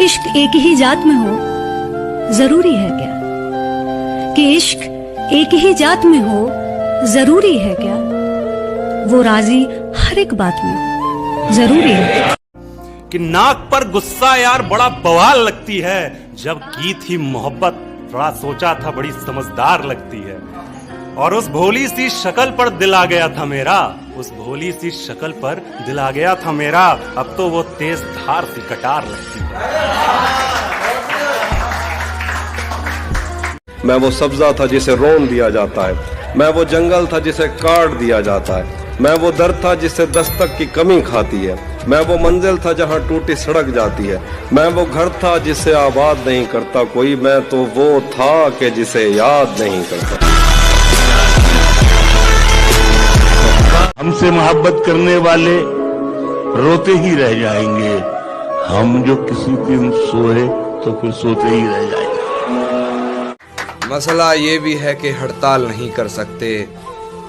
इश्क एक ही जात में हो जरूरी है क्या? कि इश्क एक ही जात में हो जरूरी है क्या? वो राजी हर एक बात में हो जरूरी है कि नाक पर गुस्सा यार बड़ा बवाल लगती है, जब की थी मोहब्बत बड़ा सोचा था बड़ी समझदार लगती है। और उस भोली सी शक्ल पर दिल आ गया था मेरा, उस भोली सी शक्ल पर दिल आ गया था मेरा, अब तो वो तेज धार सी कटार लगती है। मैं वो सब्जा था जिसे रोन दिया जाता है, मैं वो जंगल था जिसे काट दिया जाता है, मैं वो दर था जिससे दस्तक की कमी खाती है, मैं वो मंजिल था जहां टूटी सड़क जाती है, मैं वो घर था जिसे आबाद नहीं करता कोई, मैं तो वो था कि जिसे याद नहीं करता। हमसे मोहब्बत करने वाले रोते ही रह जाएंगे, हम जो किसी दिन सोए तो फिर सोते ही रह जाएंगे। मसला ये भी है कि हड़ताल नहीं कर सकते,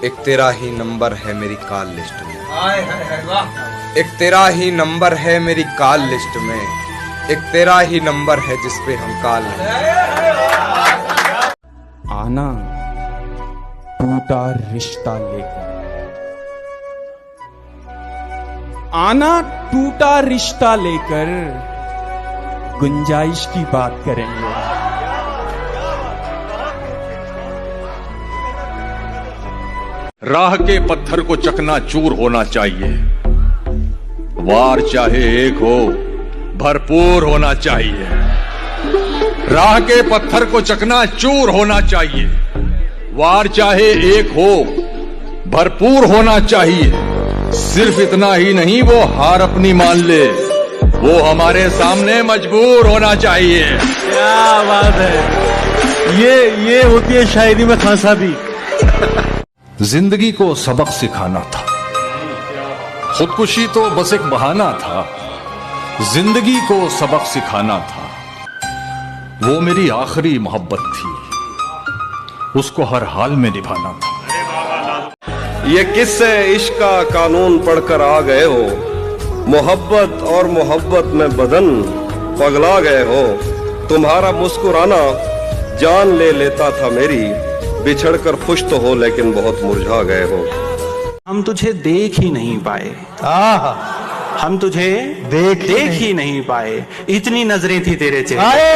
एक तेरा ही नंबर है मेरी कॉल लिस्ट में, एक तेरा ही नंबर है मेरी कॉल लिस्ट में, एक तेरा ही नंबर है जिस पे हम कॉल नहीं। आना टूटा रिश्ता लेकर, आना टूटा रिश्ता लेकर गुंजाइश की बात करेंगे। राह के पत्थर को चकनाचूर होना चाहिए, वार चाहे एक हो भरपूर होना चाहिए। राह के पत्थर को चकनाचूर होना चाहिए, वार चाहे एक हो भरपूर होना चाहिए। सिर्फ इतना ही नहीं, वो हार अपनी मान ले, वो हमारे सामने मजबूर होना चाहिए। क्या बात है, ये होती है शायरी में खान साहबी। जिंदगी को सबक सिखाना था, खुदकुशी तो बस एक बहाना था, जिंदगी को सबक सिखाना था। वो मेरी आखिरी मोहब्बत थी, उसको हर हाल में निभाना था। ये किससे इश्क का कानून पढ़कर आ गए हो, मोहब्बत और मोहब्बत में बदन पगला गए हो। तुम्हारा मुस्कुराना जान ले लेता था मेरी, बिछड़कर खुश तो हो लेकिन बहुत मुरझा गए हो। हम तुझे देख ही नहीं पाए, हम तुझे देख ही नहीं पाए, इतनी नजरें थी तेरे चेहरे।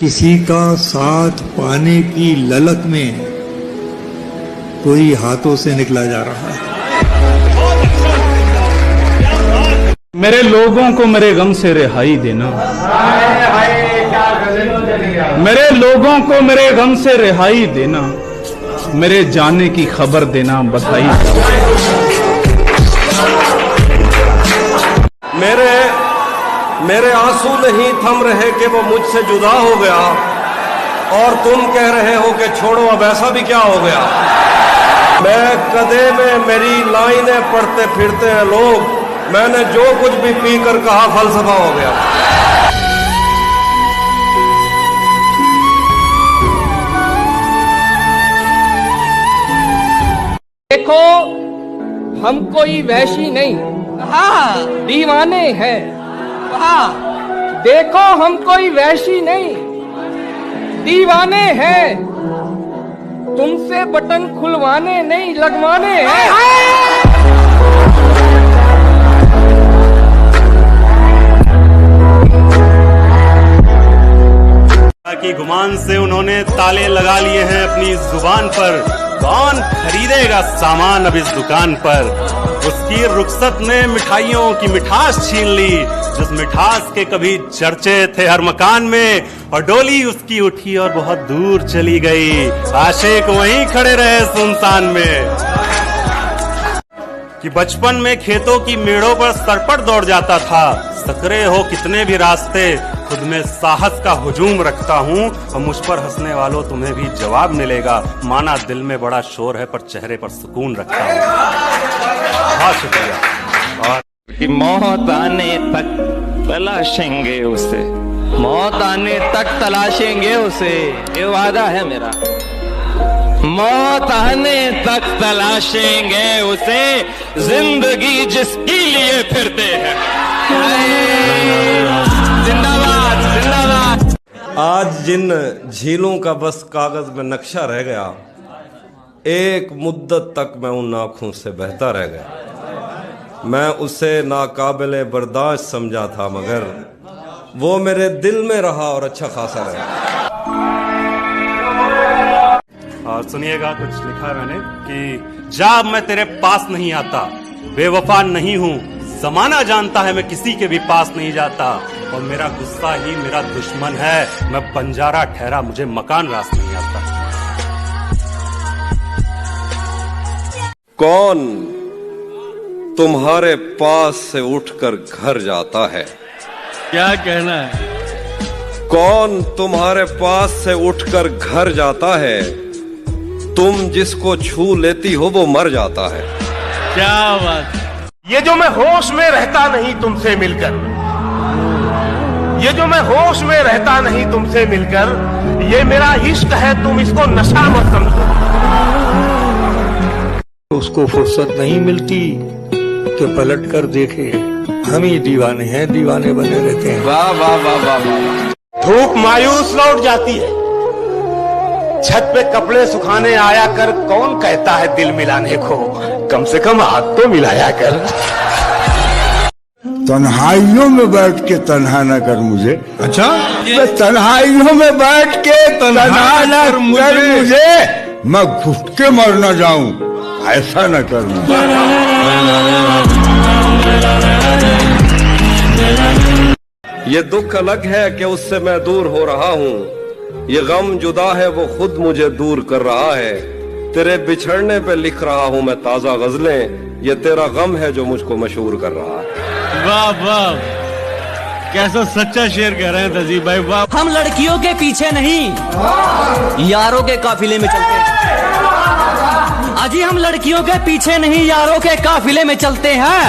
किसी का साथ पाने की ललक में कोई हाथों से निकला जा रहा है। मेरे लोगों को मेरे गम से रिहाई देना, मेरे लोगों को मेरे गम से रिहाई देना, मेरे जाने की खबर देना, बधाई। मेरे आंसू नहीं थम रहे कि वो मुझसे जुदा हो गया, और तुम कह रहे हो कि छोड़ो अब ऐसा भी क्या हो गया। मैं कदे में मेरी लाइनें पढ़ते फिरते हैं लोग, मैंने जो कुछ भी पी कर कहा फलसफा हो गया। देखो हम कोई वैशी नहीं, दीवाने हैं। देखो हम कोई वैशी नहीं, दीवाने हैं। तुमसे बटन खुलवाने नहीं लगवाने हैं। कि गुमान से उन्होंने ताले लगा लिए हैं अपनी जुबान पर, कौन खरीदेगा सामान अब इस दुकान पर। उसकी रुखसत ने मिठाइयों की मिठास छीन ली, जिस मिठास के कभी चर्चे थे हर मकान में, और डोली उसकी उठी और बहुत दूर चली गई, आशिक वहीं खड़े रहे सुनसान में। कि बचपन में खेतों की मेड़ों पर सरपट दौड़ जाता था, सकरे हो कितने भी रास्ते, खुद में साहस का हुजूम रखता हूँ, और मुझ पर हंसने वालों तुम्हें भी जवाब मिलेगा, माना दिल में बड़ा शोर है पर चेहरे पर सुकून रखता हूँ। बहुत शुक्रिया। और कि मौत आने तक तलाशेंगे उसे, मौत आने तक तलाशेंगे उसे, ये वादा है मेरा। मौत आने तक तलाशेंगे उसे, जिंदगी जिसके लिए फिरते हैं। जिंदाबाद जिंदाबाद। आज जिन झीलों का बस कागज में नक्शा रह गया, एक मुद्दत तक मैं उन आंखों से बहता रह गया। मैं उसे नाकाबिले बर्दाश्त समझा था, मगर वो मेरे दिल में रहा और अच्छा खासा रहा। और सुनिएगा, कुछ लिखा है मैंने कि जब मैं तेरे पास नहीं आता, बेवफा नहीं हूं, जमाना जानता है मैं किसी के भी पास नहीं जाता, और मेरा गुस्सा ही मेरा दुश्मन है, मैं बंजारा ठहरा, मुझे मकान रास नहीं आता। कौन तुम्हारे पास से उठकर घर जाता है? क्या कहना है? कौन तुम्हारे पास से उठकर घर जाता है? तुम जिसको छू लेती हो वो मर जाता है। क्या बात। ये जो मैं होश में रहता नहीं तुमसे मिलकर, ये जो मैं होश में रहता नहीं तुमसे मिलकर, ये मेरा इश्क है, तुम इसको नशा मत समझो। उसको फुर्सत नहीं मिलती कि पलट कर देखे, हम ही दीवाने हैं, दीवाने बने रहते हैं। वाह वाह वाह वाह वाह। धूप मायूस लौट जाती है, छत पे कपड़े सुखाने आया कर, कौन कहता है दिल मिलाने को, कम से कम हाथ तो मिलाया कर। तन्हाइयों में बैठ के तन्हा न कर मुझे। अच्छा, तन्हाइयों में बैठ के तन्हा न कर मुझे, मैं घुट के मर न जाऊं, ऐसा न कर। ये दुख अलग है कि उससे मैं दूर हो रहा हूँ, ये गम जुदा है वो खुद मुझे दूर कर रहा है। तेरे बिछड़ने पे लिख रहा हूँ मैं ताजा गजलें, ये तेरा गम है जो मुझको मशहूर कर रहा है। वाह वाह, कैसा सच्चा शेर कह रहे हैं तहजीब भाई, वाह। हम लड़कियों के पीछे नहीं, यारों के काफिले में चलते हैं। अजी हम लड़कियों के पीछे नहीं, यारों के काफिले में चलते हैं,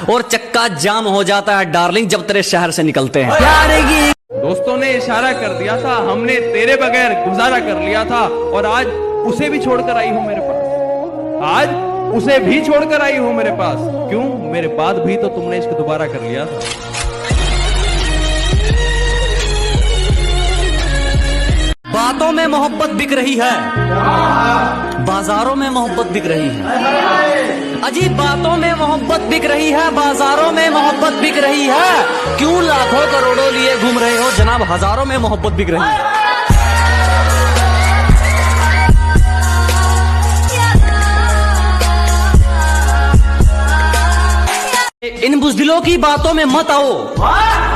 और चक्का जाम हो जाता है डार्लिंग जब तेरे शहर से निकलते हैं। दोस्तों ने इशारा कर दिया था, हमने तेरे बगैर गुजारा कर लिया था, और आज उसे भी छोड़कर आई हूं मेरे पास। आज उसे भी छोड़कर आई हूं मेरे पास। क्यों? मेरे बाद भी तो तुमने इसको दोबारा कर लिया था। बातों में मोहब्बत बिक रही है, बाजारों में मोहब्बत बिक रही है। अजी बातों में मोहब्बत बिक रही है, बाजारों में मोहब्बत बिक रही है। क्यों लाखों करोड़ों लिए घूम रहे हो जनाब, हजारों में मोहब्बत बिक रही है। इन बुज़दिलों की बातों में मत आओ।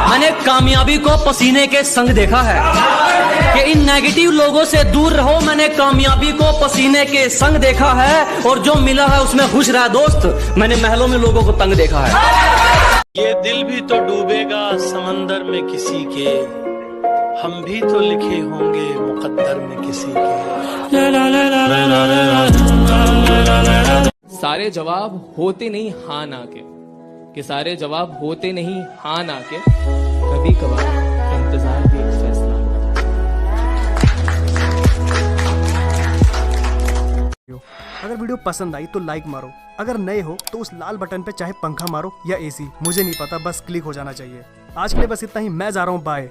मैंने कामयाबी को पसीने के संग देखा है कि इन नेगेटिव लोगों से दूर रहो। मैंने कामयाबी को पसीने के संग देखा है, और जो मिला है उसमें खुश रहा दोस्त। मैंने महलों में लोगों को तंग देखा है। ये दिल भी तो डूबेगा समंदर में किसी के, हम भी तो लिखे होंगे मुकद्दर में किसी के। सारे जवाब होते नहीं हाँ ना के, कि सारे जवाब होते नहीं हाँ ना के, कभी कभार इंतजार भी एक फैसला होता है। अगर वीडियो पसंद आई तो लाइक मारो, अगर नए हो तो उस लाल बटन पे चाहे पंखा मारो या एसी, मुझे नहीं पता, बस क्लिक हो जाना चाहिए। आज के लिए बस इतना ही, मैं जा रहा हूँ, बाय।